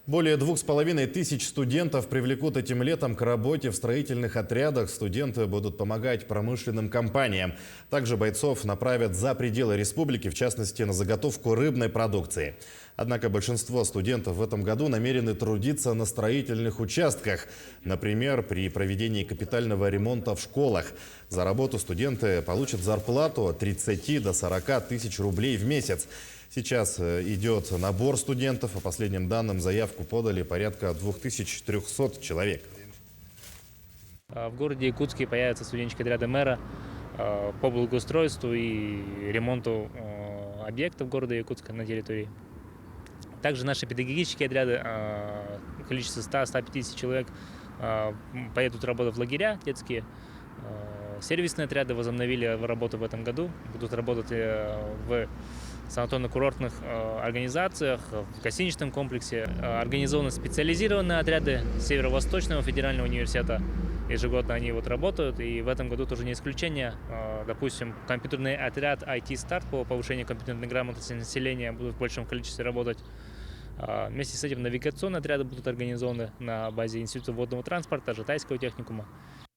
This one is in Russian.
Более 2500 студентов привлекут этим летом к работе в строительных отрядах. Студенты будут помогать промышленным компаниям. Также бойцов направят за пределы республики, в частности, на заготовку рыбной продукции. Однако большинство студентов в этом году намерены трудиться на строительных участках. Например, при проведении капитального ремонта в школах. За работу студенты получат зарплату от 30 до 40 тысяч рублей в месяц. Сейчас идет набор студентов. По последним данным, заявку подали порядка 2300 человек. В городе Якутске появятся студенческие отряды мэра по благоустройству и ремонту объектов города Якутска на территории. Также наши педагогические отряды, количество 100-150 человек, поедут работать в лагеря детские. Сервисные отряды возобновили работу в этом году, будут работать в санаторно-курортных организациях, в гостиничном комплексе. Организованы специализированные отряды Северо-Восточного федерального университета. Ежегодно они работают, и в этом году тоже не исключение. Допустим, компьютерный отряд IT-старт по повышению компьютерной грамотности населения будут в большем количестве работать. Вместе с этим навигационные отряды будут организованы на базе Института водного транспорта, Жатайского техникума.